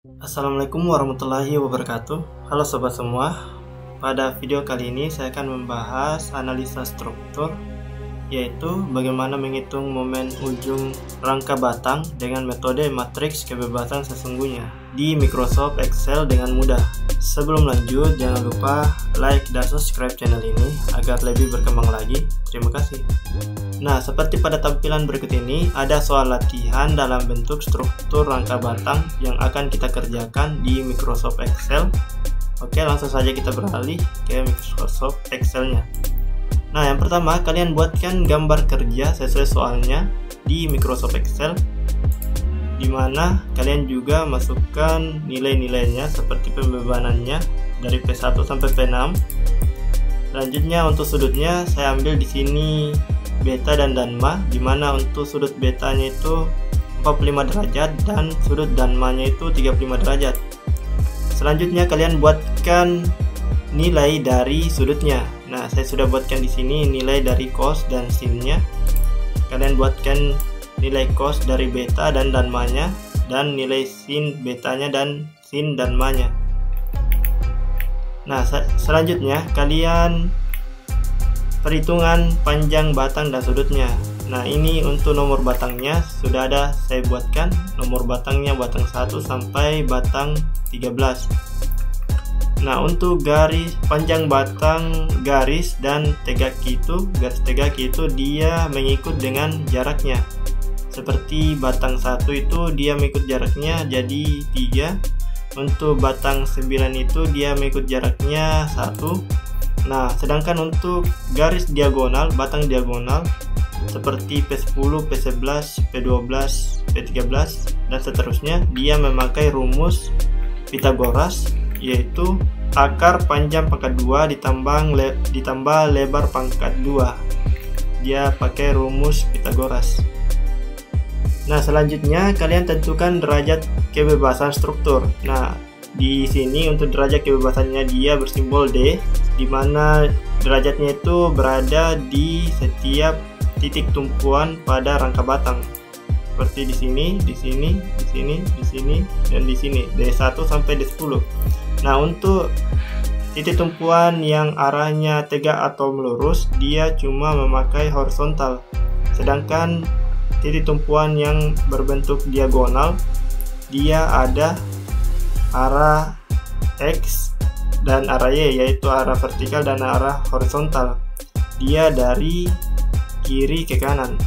Assalamualaikum warahmatullahi wabarakatuh. Halo sobat semua. Pada video kali ini saya akan membahas analisa struktur, yaitu bagaimana menghitung momen ujung rangka batang dengan metode matriks kebebasan sesungguhnya di Microsoft Excel dengan mudah. Sebelum lanjut, jangan lupa like dan subscribe channel ini agar lebih berkembang lagi. Terima kasih. Nah, seperti pada tampilan berikut ini, ada soal latihan dalam bentuk struktur rangka batang yang akan kita kerjakan di Microsoft Excel. Oke, langsung saja kita beralih ke Microsoft Excel-nya. Nah, yang pertama, kalian buatkan gambar kerja sesuai soalnya di Microsoft Excel, di mana kalian juga masukkan nilai-nilainya seperti pembebanannya dari P1 sampai P6. Selanjutnya untuk sudutnya saya ambil di sini beta dan danma, di mana untuk sudut betanya itu 45 derajat dan sudut danmanya itu 35 derajat. Selanjutnya kalian buatkan nilai dari sudutnya. Nah, saya sudah buatkan di sini nilai dari cos dan sinnya. Kalian buatkan nilai cos dari beta dan danmanya dan nilai sin betanya dan sin danmanya. Nah, selanjutnya kalian perhitungan panjang batang dan sudutnya. Nah, ini untuk nomor batangnya sudah ada saya buatkan. Nomor batangnya batang 1 sampai batang 13. Nah, untuk garis panjang batang garis dan tegaki itu, garis tegaki itu dia mengikut dengan jaraknya. Seperti batang 1 itu dia mengikut jaraknya jadi 3. Untuk batang 9 itu dia mengikut jaraknya 1. Nah, sedangkan untuk garis diagonal, batang diagonal seperti P10, P11, P12, P13 dan seterusnya, dia memakai rumus Pythagoras, yaitu akar panjang pangkat 2 ditambah lebar pangkat 2. Dia pakai rumus Pythagoras. Nah, selanjutnya kalian tentukan derajat kebebasan struktur. Nah, di sini untuk derajat kebebasannya dia bersimbol D, di mana derajatnya itu berada di setiap titik tumpuan pada rangka batang. Seperti di sini, di sini, di sini, di sini, dan di sini, D1 sampai D10. Nah, untuk titik tumpuan yang arahnya tegak atau melurus, dia cuma memakai horizontal. Sedangkan titik tumpuan yang berbentuk diagonal, dia ada arah X dan arah Y, yaitu arah vertikal dan arah horizontal. Dia dari kiri ke kanan.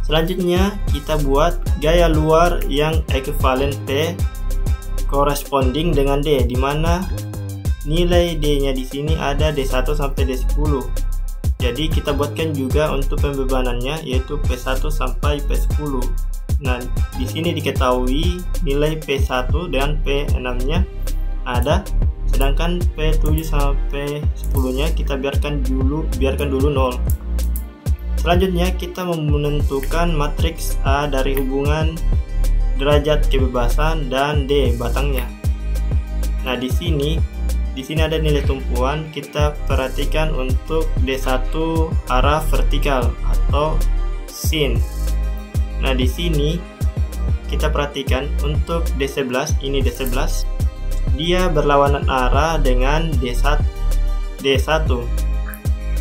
Selanjutnya kita buat gaya luar yang ekuivalen P corresponding dengan D, di mana nilai D-nya di sini ada D1 sampai D10. Jadi kita buatkan juga untuk pembebanannya, yaitu P1 sampai P10. Nah, di sini diketahui nilai P1 dan P6-nya ada, sedangkan P7 sampai 10-nya kita biarkan dulu 0. Selanjutnya kita menentukan matriks A dari hubungan derajat kebebasan dan D batangnya. Nah, di sini ada nilai tumpuan. Kita perhatikan untuk D1 arah vertikal atau sin. Nah, di sini kita perhatikan untuk D11, ini D11, dia berlawanan arah dengan D1.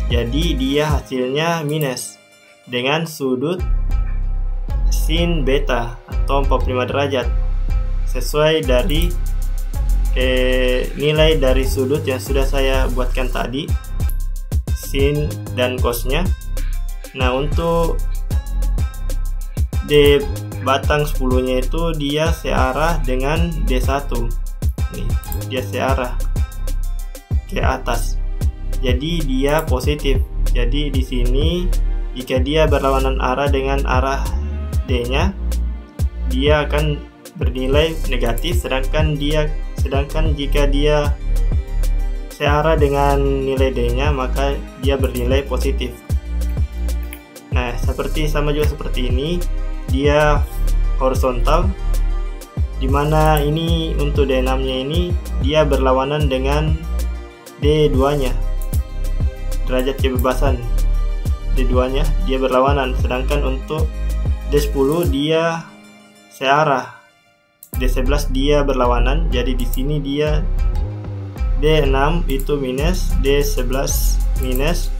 Jadi dia hasilnya minus dengan sudut sin beta atau 45 derajat sesuai dari nilai dari sudut yang sudah saya buatkan tadi, sin dan cosnya. Nah, untuk D batang 10-nya itu dia searah dengan D1. Nih, dia searah ke atas. Jadi dia positif. Jadi di sini jika dia berlawanan arah dengan arah D-nya, dia akan bernilai negatif, sedangkan jika dia searah dengan nilai D-nya, maka dia bernilai positif. Nah, sama juga seperti ini, dia horizontal, dimana ini untuk D6-nya ini dia berlawanan dengan D2-nya, derajat kebebasan D2-nya dia berlawanan, sedangkan untuk D10 dia searah D11 dia berlawanan, jadi di sini dia D6 itu minus, D11 minus,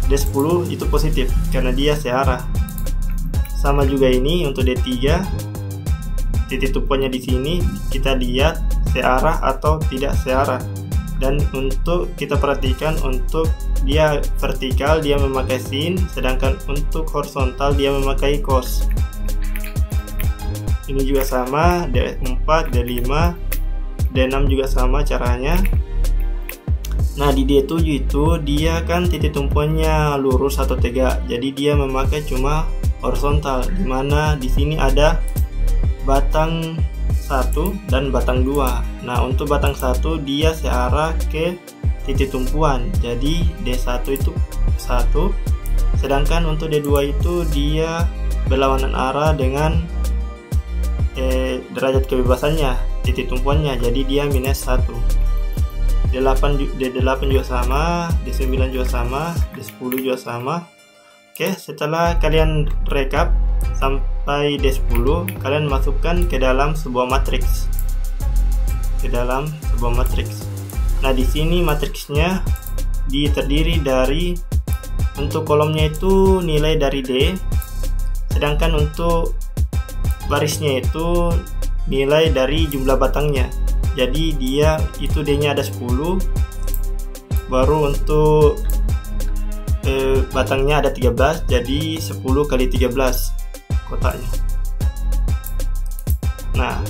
D10 itu positif karena dia searah. Sama juga ini untuk D3, titik tumpuannya di sini kita lihat searah atau tidak searah. Dan untuk kita perhatikan, untuk dia vertikal dia memakai sin, sedangkan untuk horizontal dia memakai cos. Ini juga sama, D4, D5, D6 juga sama caranya. Nah di D7 itu dia kan titik tumpuannya lurus atau tegak, jadi dia memakai cuma horizontal, dimana di sini ada batang 1 dan batang 2. Nah untuk batang 1 dia searah ke titik tumpuan, jadi D1 itu 1, sedangkan untuk D2 itu dia berlawanan arah dengan derajat kebebasannya, titik tumpuannya, jadi dia minus 1. D8 juga sama, D9 juga sama, D10 juga sama. Oke, setelah kalian rekap sampai D10, kalian masukkan ke dalam sebuah matriks. Nah, di sini matriksnya terdiri dari, untuk kolomnya itu nilai dari D, sedangkan untuk barisnya itu nilai dari jumlah batangnya. Jadi dia itu D-nya ada 10, baru untuk batangnya ada 13, jadi 10 kali 13 kotaknya. Nah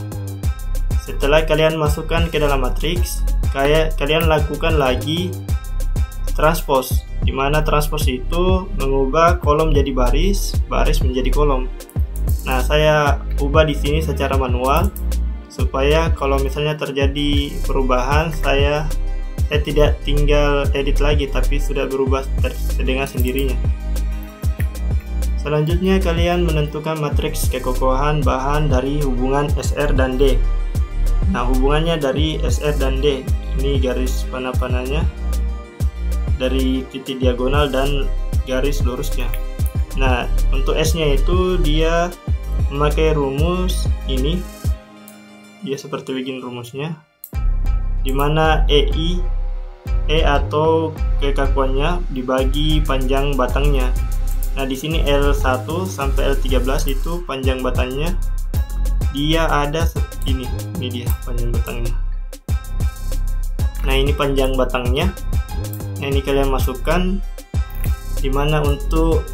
setelah kalian masukkan ke dalam matriks, kalian lakukan lagi transpose, dimana transpose itu mengubah kolom jadi baris, baris menjadi kolom. Nah saya ubah di sini secara manual supaya kalau misalnya terjadi perubahan saya tidak tinggal edit lagi, tapi sudah berubah dengan sendirinya. Selanjutnya kalian menentukan matriks kekokohan bahan dari hubungan SR dan D. Nah hubungannya dari SR dan D, ini garis panah-panahnya dari titik diagonal dan garis lurusnya. Nah untuk S nya itu dia memakai rumus ini, dia seperti begini rumusnya, dimana E atau kekakuannya dibagi panjang batangnya. Nah di sini L1 sampai L13 itu panjang batangnya dia ada ini dia panjang batangnya. Nah ini panjang batangnya. Nah ini kalian masukkan, dimana untuk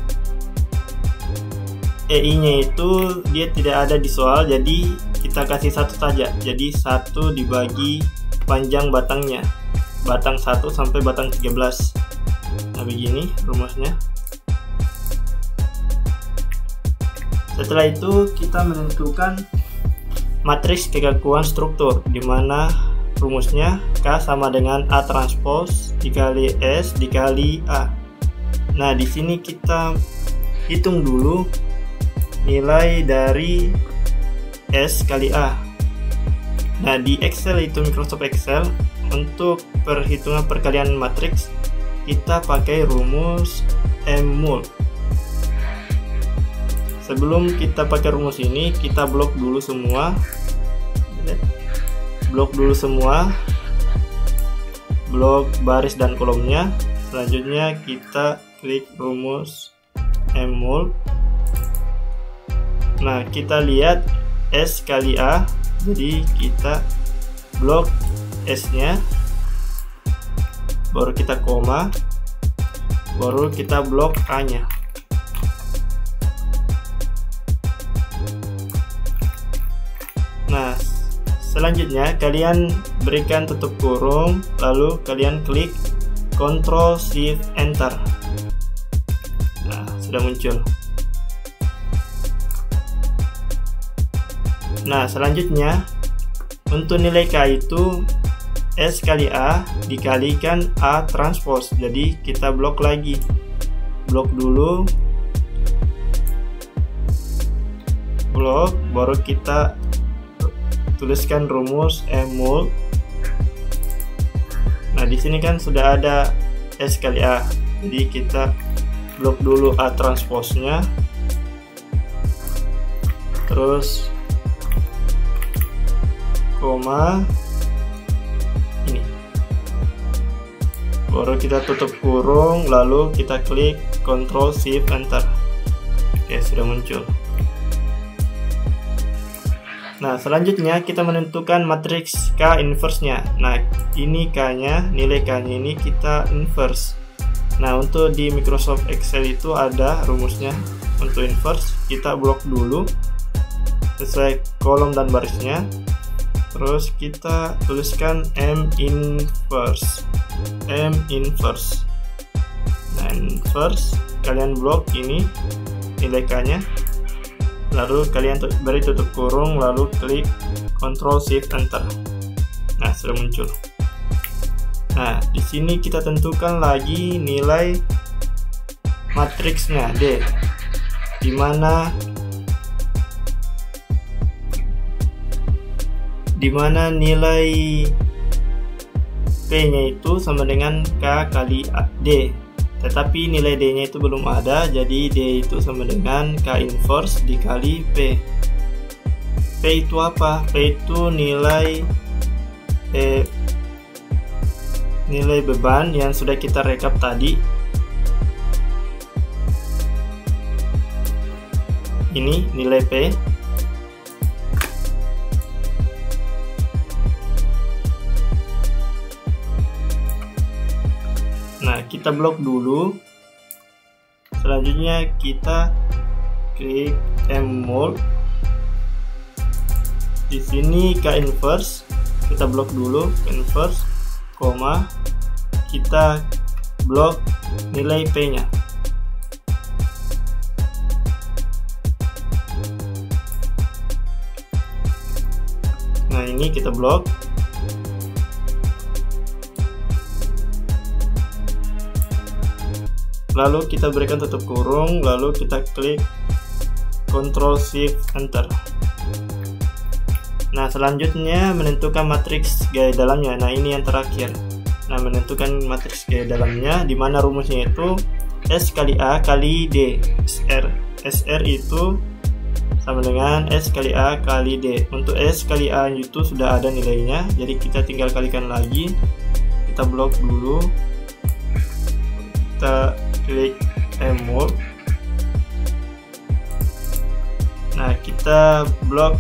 EI nya itu dia tidak ada di soal, jadi kita kasih satu saja, jadi 1 dibagi panjang batangnya, batang 1 sampai batang 13. Nah begini rumusnya. Setelah itu kita menentukan matriks kekakuan struktur, dimana rumusnya K sama dengan A transpose dikali S dikali A. Nah di sini kita hitung dulu nilai dari S kali A. Nah di Excel itu, Microsoft Excel, untuk perhitungan perkalian matriks kita pakai rumus MMUL. Sebelum kita pakai rumus ini, kita blok dulu semua, blok baris dan kolomnya. Selanjutnya kita klik rumus MMUL. Nah kita lihat S kali A, jadi kita blok S nya, baru kita koma, baru kita blok A nya. Nah selanjutnya kalian berikan tutup kurung, lalu kalian klik Ctrl Shift Enter. Nah sudah muncul. Nah selanjutnya untuk nilai K itu S kali A dikalikan A transpose, jadi kita blok lagi, blok dulu, blok, baru kita tuliskan rumus MMUL. Nah di sini kan sudah ada S kali A, jadi kita blok dulu A transpose-nya, terus koma ini. Baru kita tutup kurung, lalu kita klik Ctrl Shift Enter. Oke, sudah muncul. Nah, selanjutnya kita menentukan matriks K inverse-nya. Nah, ini K-nya, nilai K-nya ini kita inverse. Nah, untuk di Microsoft Excel itu ada rumusnya. Untuk inverse, kita blok dulu sesuai kolom dan barisnya. Terus kita tuliskan M inverse. Nah, inverse, kalian blok ini nilai K-nya. Lalu kalian beri tutup kurung, lalu klik Ctrl Shift Enter. Nah, sudah muncul. Nah, di sini kita tentukan lagi nilai matriksnya D, di mana nilai P-nya itu sama dengan K kali D. Tetapi nilai D-nya itu belum ada, jadi D itu sama dengan K inverse dikali P. P itu apa? P itu nilai beban yang sudah kita rekap tadi. Ini nilai P. Nah, kita blok dulu. Selanjutnya kita klik M-Mold. Di sini K inverse, kita blok dulu inverse, koma, kita blok nilai P-nya. Nah, ini kita blok. Lalu kita berikan tutup kurung, lalu kita klik Ctrl Shift Enter. Nah, selanjutnya menentukan matriks gaya dalamnya. Nah, ini yang terakhir. Nah, menentukan matriks gaya dalamnya, di mana rumusnya itu S kali A kali D. SR itu sama dengan S kali A kali D. Untuk S kali A itu sudah ada nilainya, jadi kita tinggal kalikan lagi. Kita blok dulu. Kita klik M-Mold. Nah, kita blok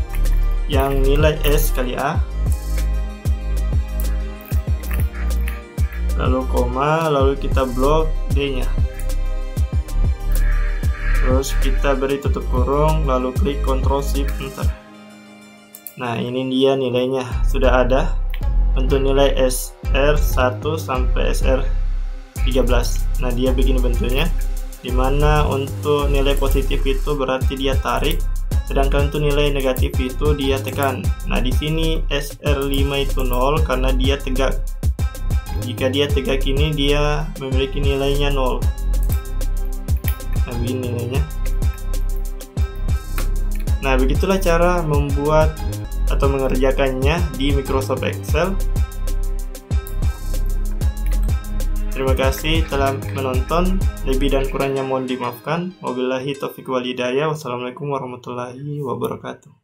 yang nilai S kali A, lalu koma, lalu kita blok D-nya. Terus kita beri tutup kurung, lalu klik Ctrl Shift Enter. Nah, ini dia nilainya, sudah ada untuk nilai SR1 sampai SR13. Nah, dia begini bentuknya, dimana untuk nilai positif itu berarti dia tarik, sedangkan untuk nilai negatif itu dia tekan. Nah, di sini SR5 itu 0 karena dia tegak. Jika dia tegak ini dia memiliki nilainya 0. Nah, begini nilainya. Nah, begitulah cara membuat atau mengerjakannya di Microsoft Excel. Terima kasih telah menonton. Lebih dan kurangnya mohon dimaafkan. Wabillahi taufiq wal hidayah. Wassalamualaikum warahmatullahi wabarakatuh.